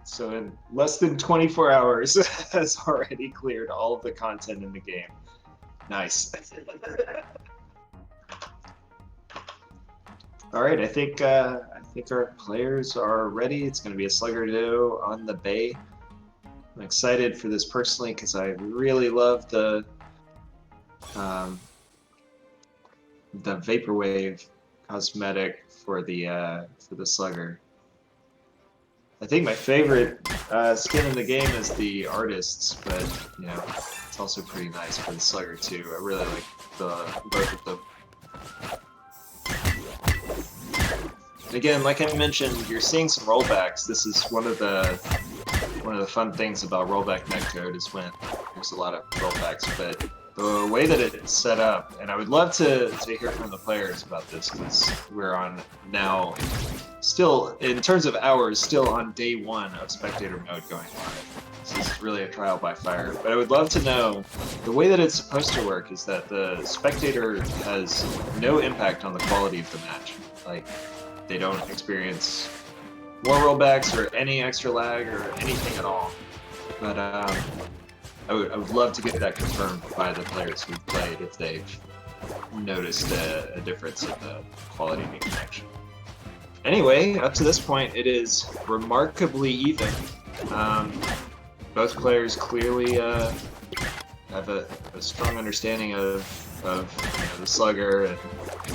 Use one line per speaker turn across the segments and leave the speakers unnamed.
So in less than 24 hours has already cleared all of the content in the game. Nice. All right, I think our players are ready. It's going to be a Slugger duo on the Bay. I'm excited for this personally because I really love the Vaporwave cosmetic for the Slugger. I think my favorite skin in the game is the Artist's, but you know, it's also pretty nice for the Slugger too. I really like both of them. Again, like I mentioned, you're seeing some rollbacks. This is one of the fun things about rollback netcode is when there's a lot of rollbacks. But the way that it's set up, and I would love to hear from the players about this because we're on now, still in terms of hours, still on day 1 of spectator mode going live. This is really a trial by fire. But I would love to know, the way that it's supposed to work is that the spectator has no impact on the quality of the match. Like, they don't experience more rollbacks or any extra lag or anything at all. But I would love to get that confirmed by the players who've played if they've noticed a difference in the quality of the connection. Anyway, up to this point, it is remarkably even. Both players clearly have a strong understanding of you know, the Slugger and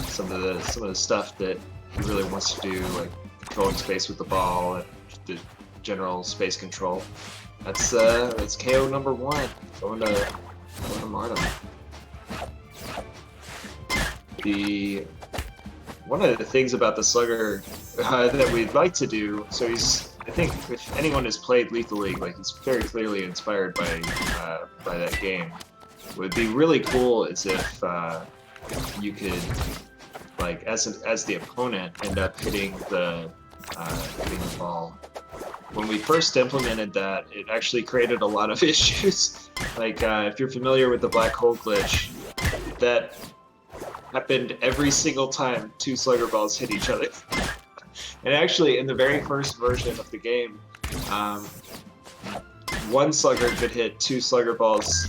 some of the stuff that he really wants to do, like controlling space with the ball and the general space control. That's KO number 1, going to Martem. One of the things about the Slugger that we'd like to do, so I think if anyone has played Lethal League, like he's very clearly inspired by that game. What would be really cool is if you could, like, as the opponent, end up hitting the ball. When we first implemented that, it actually created a lot of issues. Like, if you're familiar with the black hole glitch, that happened every single time 2 Slugger balls hit each other. And actually, in the very first version of the game, 1 Slugger could hit 2 Slugger balls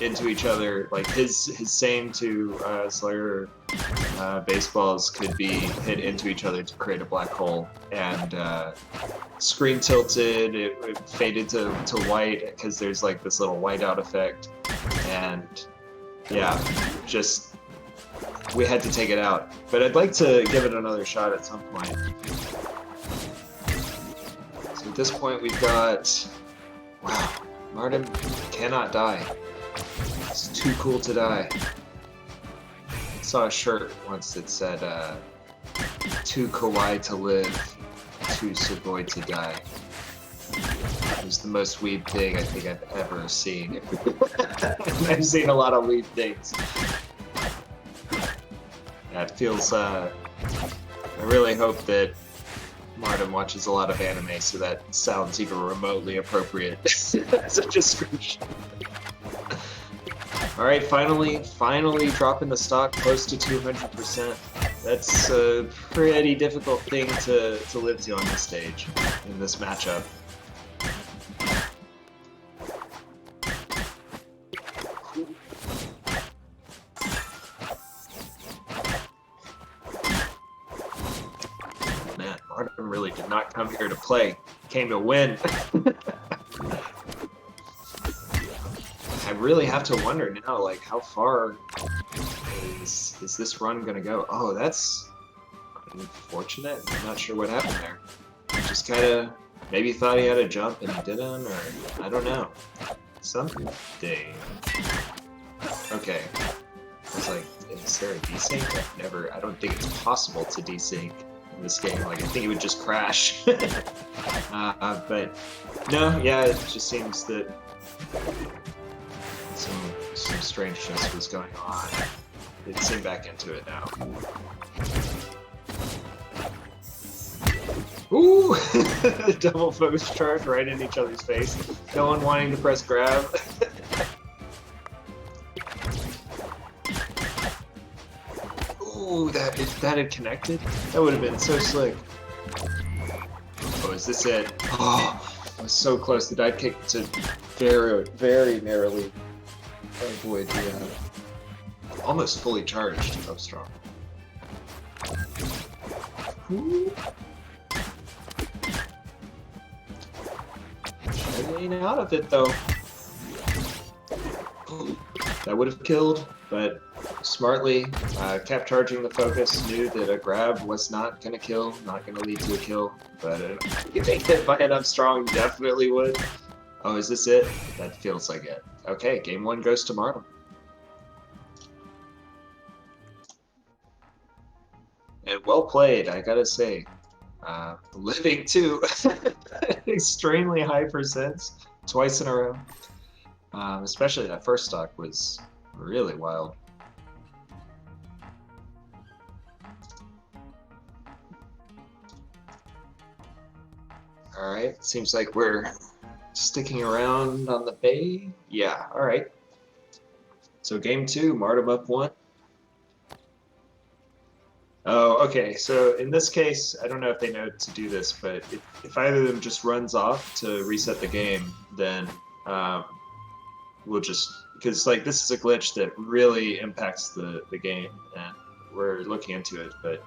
into each other. Like his same 2 Slugger baseballs could be hit into each other to create a black hole, and screen tilted, it faded to white because there's like this little whiteout effect, and yeah, just we had to take it out. But I'd like to give it another shot at some point. So at this point we've got, wow, Martem cannot die. It's too cool to die. I saw a shirt once that said, too kawaii to live, too sugoi to die. It was the most weeb thing I think I've ever seen. I've seen a lot of weeb things. That feels, I really hope that Martem watches a lot of anime so that sounds even remotely appropriate as a description. Alright, finally dropping the stock close to 200%. That's a pretty difficult thing to live to on this stage, in this matchup. Man, Martem really did not come here to play. He came to win. I really have to wonder now, like, how far is this run gonna go? Oh, that's unfortunate. I'm not sure what happened there. He just kind of maybe thought he had a jump and he didn't, or I don't know. Something. Okay. I was like, is there a desync? I don't think it's possible to desync in this game. Like, I think it would just crash. But no, yeah, it just seems that some strangeness was going on. It's sink back into it now. Ooh! Double focus charge right in each other's face. No one wanting to press grab. Ooh, if that had connected, that would have been so slick. Oh, is this it? Oh, I was so close. The dive kick to very, very narrowly avoid the almost fully charged up strong. Ooh. Getting out of it though. That would have killed, but smartly kept charging the focus, knew that a grab was not going to kill, not going to lead to a kill, but getting hit by an up strong definitely would. Oh, is this it? That feels like it. Okay, game 1 goes to Martem. And well played, I gotta say. Living too, extremely high percents, twice in a row. Especially that first stock was really wild. Alright, seems like we're sticking around on the bay. Yeah, alright. So game 2, Martem up 1. Oh, okay, so in this case, I don't know if they know to do this, but if either of them just runs off to reset the game, then we'll just, because like this is a glitch that really impacts the game, and we're looking into it, but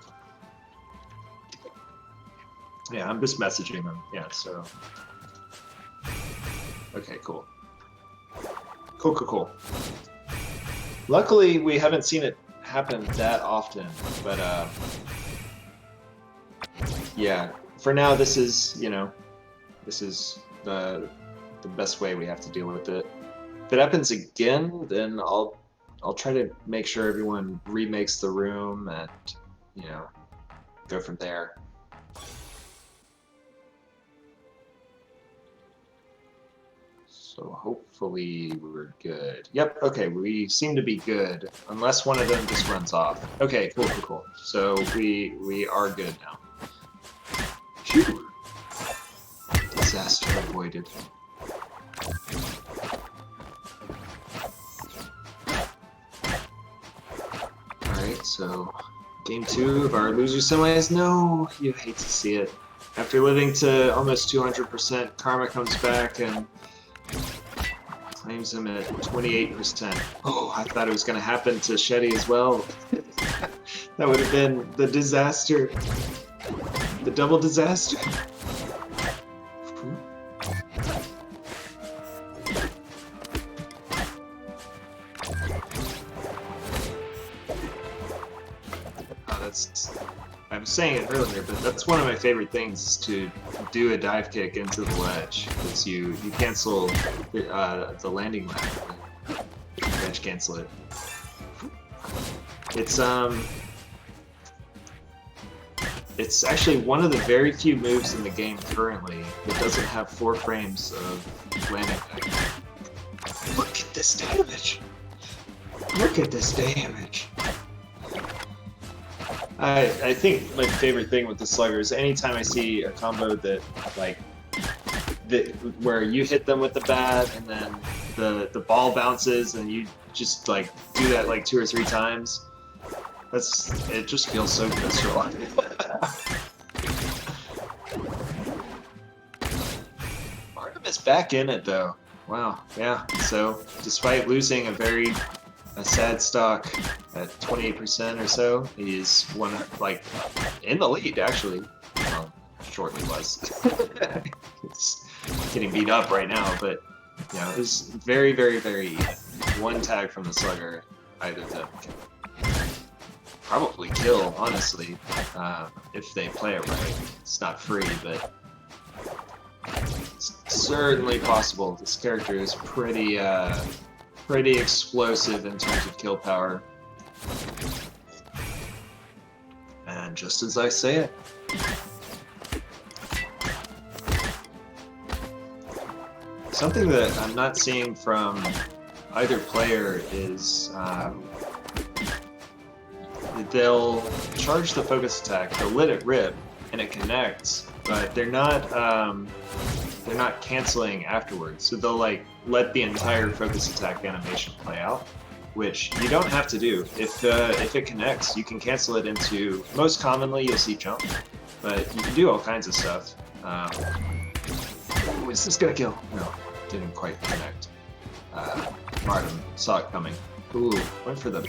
yeah, I'm just messaging them, yeah, so. Okay, cool. Cool. Luckily, we haven't seen it happen that often, but yeah, for now this is, you know, this is the best way we have to deal with it. If it happens again, then I'll try to make sure everyone remakes the room and, you know, go from there. So hopefully we're good. Yep, okay, we seem to be good, unless one of them just runs off. Okay, cool. So we are good now. Phew. Disaster avoided. Alright, so game 2 of our loser semis. No, you hate to see it. After living to almost 200%, Karma comes back and claims him at 28%. Oh, I thought it was going to happen to Shety as well. That would have been the disaster. The double disaster. Oh, that's... I was saying it earlier, but that's one of my favorite things, is to do a dive kick into the ledge, because you cancel the landing lag, ledge cancel it. It's actually one of the very few moves in the game currently that doesn't have 4 frames of landing lag. Look at this damage! Look at this damage! I think my favorite thing with the Slugger is anytime I see a combo that, like, where you hit them with the bat and then the ball bounces and you just, like, do that, like, 2 or 3 times. It just feels so visceral. Martem is back in it, though. Wow, yeah. So, despite losing a sad stock at 28% or so, he's in the lead, actually. Well, shortly was. It's getting beat up right now, but you know, it was very even. One tag from the Slugger, either of them can probably kill, honestly, if they play it right. It's not free, but it's certainly possible. This character is pretty explosive in terms of kill power. And just as I say it. Something that I'm not seeing from either player is they'll charge the focus attack, they'll let it rip, and it connects, but they're not canceling afterwards. So they'll like let the entire focus attack animation play out, which you don't have to do. If it connects, you can cancel it into, most commonly you'll see jump, but you can do all kinds of stuff. Oh, is this gonna kill? No, didn't quite connect. Martem saw it coming. Ooh, went for the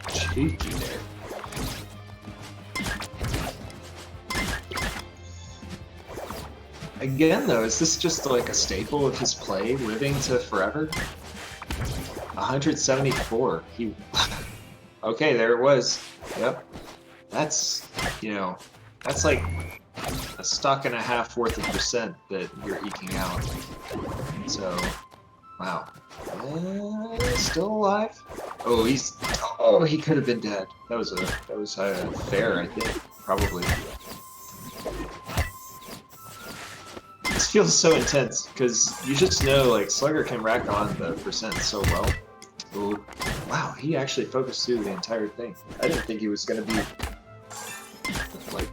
cheeky there. Again, though, is this just like a staple of his play, living to forever? 174. He. Okay, there it was. Yep. That's, you know, that's like a stock and a half worth of percent that you're eking out. So, wow. Still alive? Oh, he's. Oh, he could have been dead. That was fair, I think. Probably. This feels so intense because you just know like Slugger can rack on the percent so well. Ooh. Wow, he actually focused through the entire thing. I didn't think he was going to be like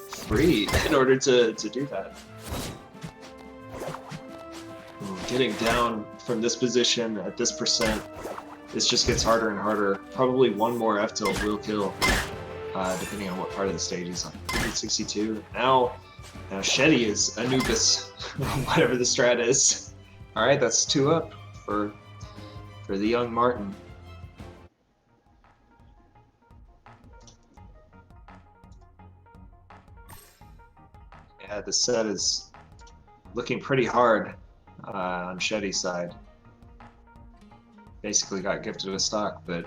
free in order to do that. Ooh, getting down from this position at this percent, this just gets harder and harder. Probably one more F tilt will kill, depending on what part of the stage he's on. 162. Now Shety is Anubis, whatever the strat is. All right, that's 2 up for the young Martin. Yeah, the set is looking pretty hard on Shety's side. Basically got gifted a stock, but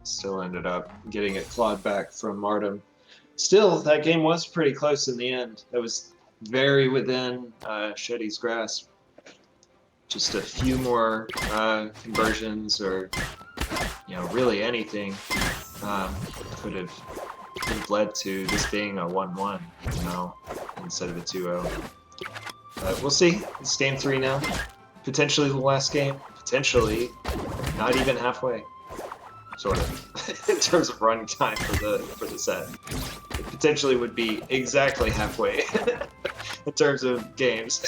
still ended up getting it clawed back from Martem. Still, that game was pretty close in the end. That was very within Shety's grasp. Just a few more conversions, or really anything could have led to this being a 1-1, instead of a 2-0. But we'll see. It's game 3 now. Potentially the last game. Potentially not even halfway. Sort of, in terms of running time for the set. It potentially would be exactly halfway in terms of games.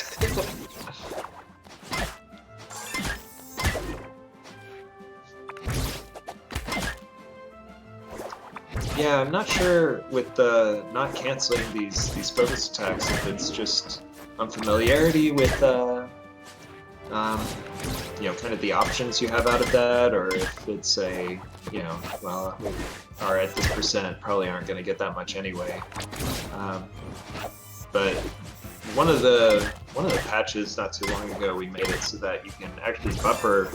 Yeah, I'm not sure with the not canceling these focus attacks if it's just unfamiliarity with kind of the options you have out of that, or if it's a well, are at this percent probably aren't going to get that much anyway. But one of the patches not too long ago, we made it so that you can actually buffer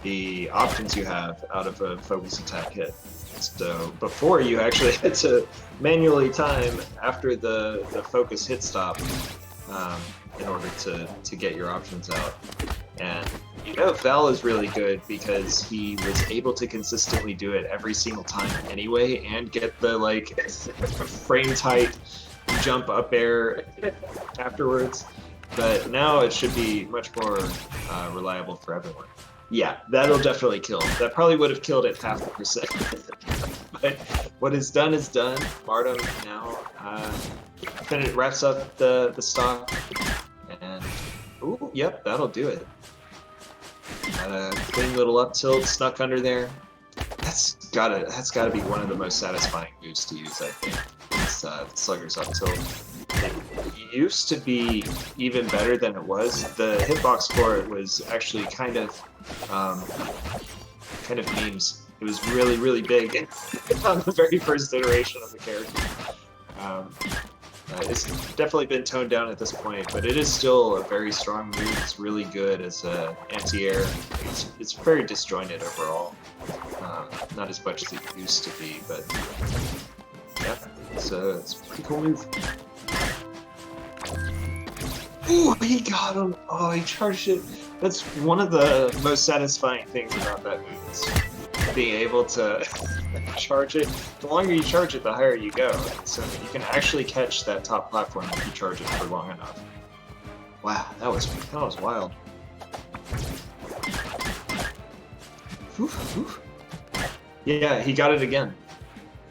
the options you have out of a focus attack hit. So before, you actually had to manually time after the focus hit stop in order to get your options out. And Val is really good because he was able to consistently do it every single time anyway, and get the frame tight jump up air afterwards. But now it should be much more reliable for everyone. Yeah, that'll definitely kill. That probably would have killed at half the percent. But what is done is done. Martem now wraps up the stock, and ooh, yep, that'll do it. Got a clean little up tilt snuck under there. That's gotta be one of the most satisfying moves to use, I think. It's Slugger's up tilt. It used to be even better than it was. The hitbox for it was actually kind of memes. It was really, really big on the very first iteration of the character. It's definitely been toned down at this point, but it is still a very strong move. It's really good as an anti-air. It's very disjointed overall. Not as much as it used to be, but yeah, it's a pretty cool move. Ooh, he got him! Oh, he charged it. That's one of the most satisfying things about that move, is being able to charge it. The longer you charge it, the higher you go. So you can actually catch that top platform if you charge it for long enough. Wow, that was wild. Oof. Yeah, he got it again.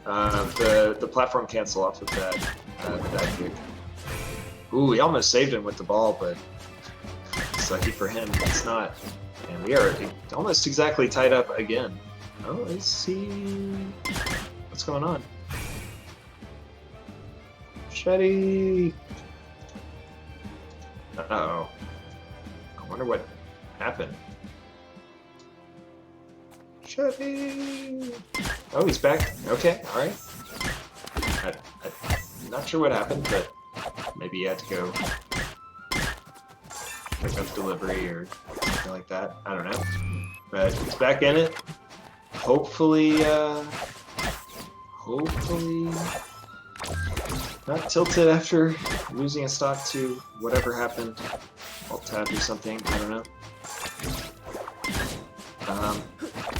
The platform cancel off of that kick. Ooh, he almost saved him with the ball, but it's lucky for him, it's not. And we are almost exactly tied up again. Oh, is he... What's going on? Shety! Uh-oh. I wonder what happened. Shety! Oh, he's back. Okay, alright. I'm not sure what happened, but maybe he had to go pick up delivery or something like that. I don't know. But he's back in it. Hopefully, hopefully not tilted after losing a stock to whatever happened. Alt-tab or something, I don't know.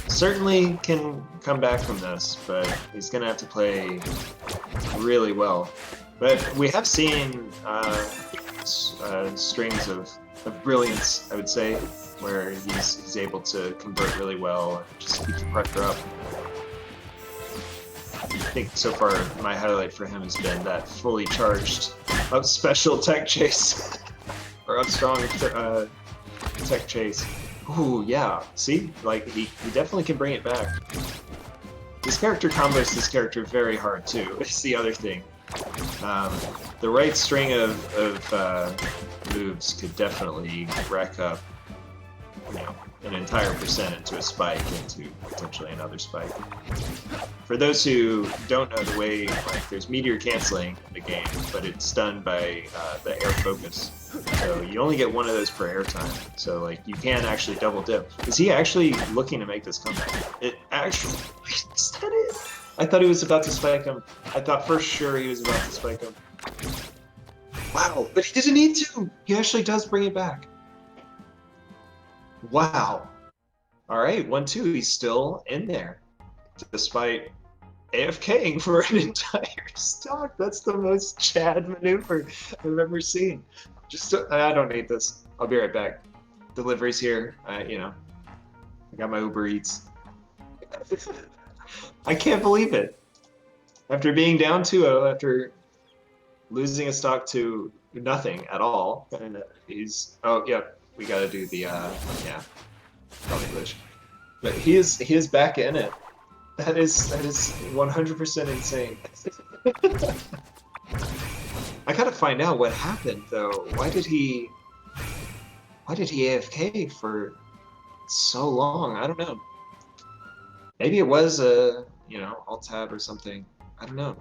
Certainly can come back from this, but he's going to have to play really well. But we have seen strings of brilliance, I would say, where he's able to convert really well and just keep the pressure up. I think so far my highlight for him has been that fully charged up special tech chase, or up strong tech chase. Ooh, yeah, see? Like, he definitely can bring it back. This character combos this character very hard, too. It's the other thing. The right string of moves could definitely rack up, you know, an entire percent into a spike, into potentially another spike. For those who don't know the way, like, there's meteor canceling in the game, but it's done by the air focus. So you only get one of those per air time. So, like, you can actually double dip. Is he actually looking to make this comeback? It actually, is that it? I thought he was about to spike him. I thought for sure he was about to spike him. Wow, but he doesn't need to. He actually does bring it back. Wow. All right, 1-2. He's still in there, despite AFKing for an entire stock. That's the most Chad maneuver I've ever seen. I don't need this. I'll be right back. Delivery's here. You know, I got my Uber Eats. I can't believe it. After being down 2-0, after losing a stock to nothing at all, and he's, oh, yep, we got to do the, yeah, probably glitch. But he is back in it. That is 100% insane. I gotta find out what happened though. Why did he AFK for so long? I don't know. Maybe it was a, you know, alt-tab or something. I don't know.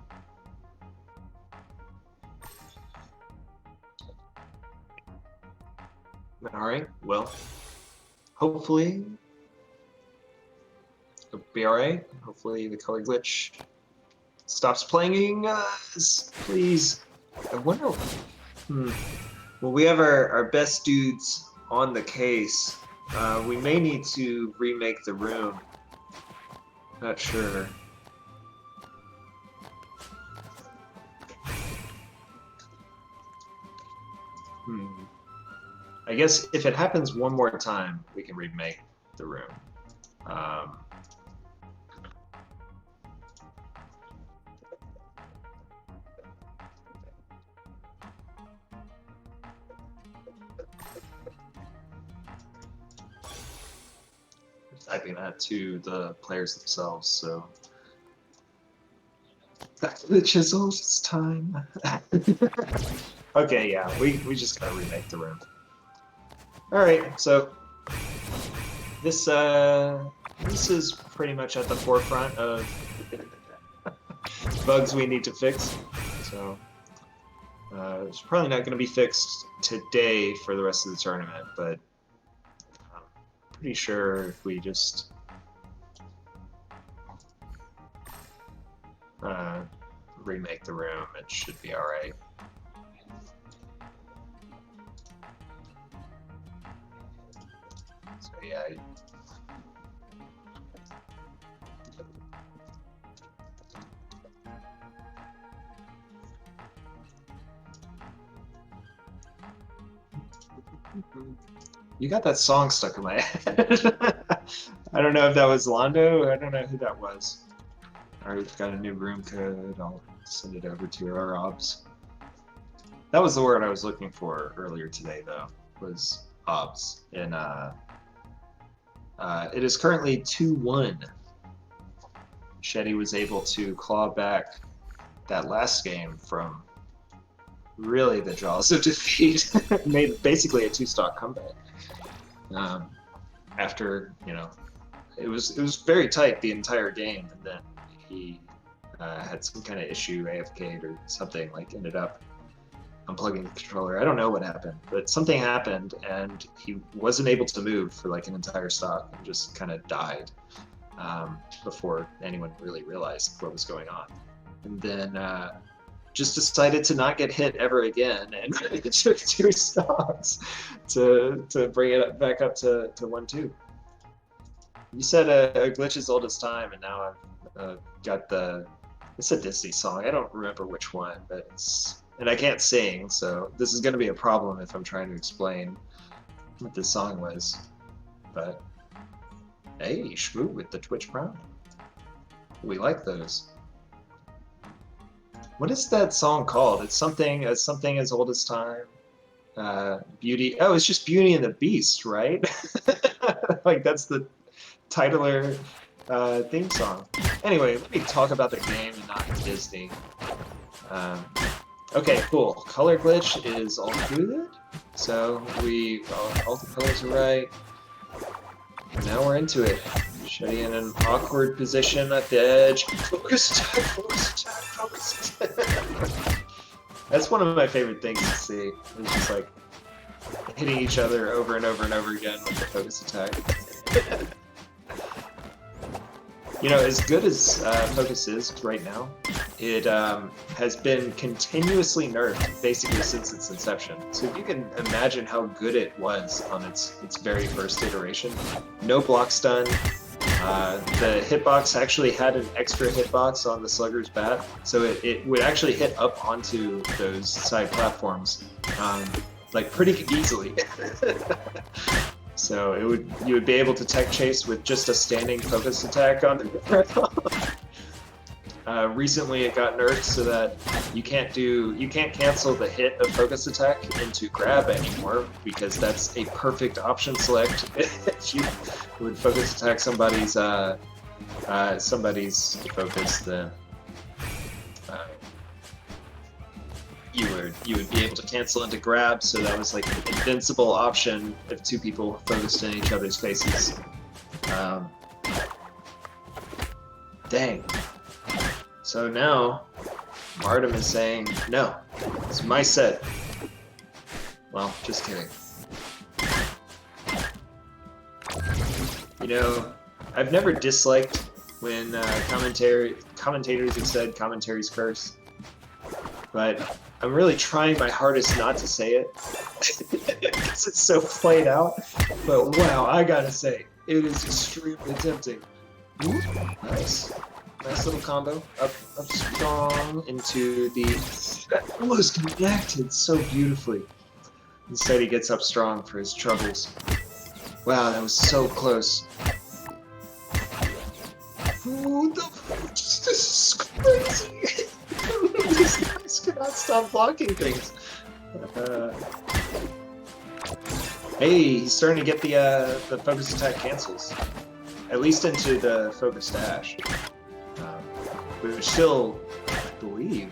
Alright, well, hopefully it'll be alright. Hopefully the color glitch stops playing us, please. I wonder. Well, we have our best dudes on the case. We may need to remake the room. Not sure. I guess if it happens one more time, we can remake the room. Typing that to the players themselves, so back to the chisel, it's time. Okay, yeah, we just gotta remake the room. Alright, so this is pretty much at the forefront of bugs we need to fix. So it's probably not gonna be fixed today for the rest of the tournament, but pretty sure if we just remake the room, it should be alright. So yeah. You got that song stuck in my head. I don't know if that was Londo. I don't know who that was. Alright, we've got a new room code. I'll send it over to our obs. That was the word I was looking for earlier today, though, was obs. And it is currently 2-1. Shety was able to claw back that last game from really the jaws of defeat. Made basically a 2-stock comeback. After, you know, it was very tight the entire game, and then he had some kind of issue, AFK'd or something, like ended up unplugging the controller. I don't know what happened, but something happened, and he wasn't able to move for like an entire stock and just kind of died before anyone really realized what was going on. And then just decided to not get hit ever again, and it took 2 stocks to bring it back up to 1-2. You said a glitch is old as time, and now I've got it's a Disney song. I don't remember which one, but and I can't sing, so this is going to be a problem if I'm trying to explain what this song was. But hey, Shmoo with the Twitch Prime. We like those. What is that song called? It's something as old as time. Beauty. Oh, it's just Beauty and the Beast, right? Like that's the titular theme song. Anyway, let me talk about the game and not Disney. Okay, cool. Color glitch is all good. So all the colors are right. Now we're into it. Shety in an awkward position at the edge. Focus attack, focus attack, focus attack. That's one of my favorite things to see. It's just like hitting each other over and over and over again with the focus attack. You know, as good as Focus is right now, it has been continuously nerfed basically since its inception. So if you can imagine how good it was on its very first iteration, no block stun. The hitbox actually had an extra hitbox on the Slugger's bat, so it would actually hit up onto those side platforms like pretty easily. So you would be able to tech chase with just a standing focus attack on the ground. Recently it got nerfed so that you can't cancel the hit of focus attack into grab anymore, because that's a perfect option select. If you would focus attack somebody's focus, then you would be able to cancel into grab, so that was like an invincible option if 2 people focused in each other's faces. Dang. So now, Martem is saying, no, it's my set. Well, just kidding. You know, I've never disliked when commentators have said commentaries curse, but I'm really trying my hardest not to say it, because it's so played out. But wow, I gotta say, it is extremely tempting. Ooh, nice. Nice little combo. Up strong into the... That almost connected so beautifully. Instead he gets up strong for his troubles. Wow, that was so close. Ooh, this is crazy! These guys cannot stop blocking things. Hey, he's starting to get the focus attack cancels. At least into the focus dash. Which still, I believe,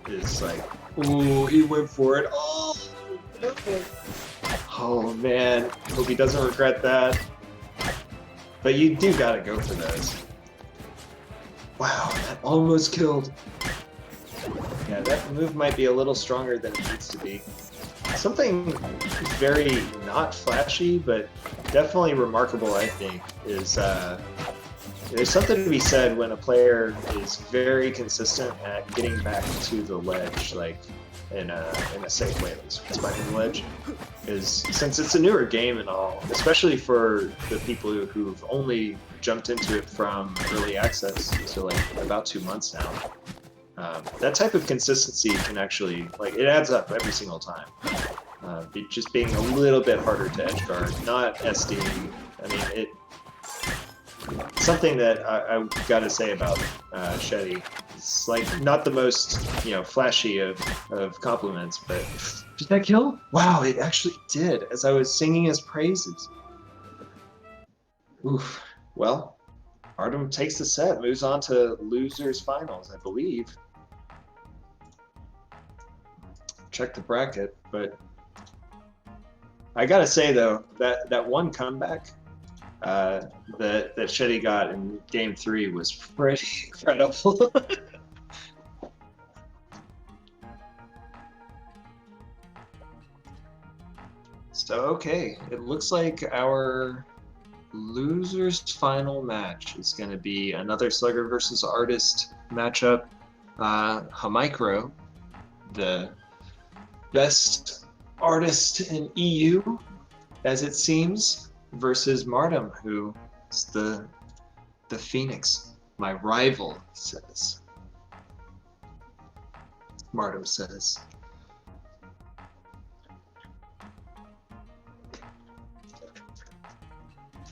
is like, ooh, he went for it. Oh, no. Oh man, hope he doesn't regret that. But you do gotta go for those. Wow, that almost killed. Yeah, that move might be a little stronger than it needs to be. Something very not flashy, but definitely remarkable, I think, is there's something to be said when a player is very consistent at getting back to the ledge, like in a safe way, at least finding the ledge. Is since it's a newer game and all, especially for the people who've only jumped into it from early access, so like about 2 months now. That type of consistency can actually, like, it adds up every single time. Just being a little bit harder to edge guard, not SD. I mean, something that I gotta say about Shety, it's like not the most, you know, flashy of compliments, but did that kill? Wow, it actually did, as I was singing his praises. Oof. Well, Martem takes the set, moves on to losers finals, I believe. check the bracket, but I gotta say though that one comeback that Shety got in Game 3 was pretty incredible. So okay, it looks like our loser's final match is going to be another Slugger versus Artist matchup. Hamicro, the best artist in EU, as it seems, versus Martem, who is the Phoenix, my rival, says. Martem says.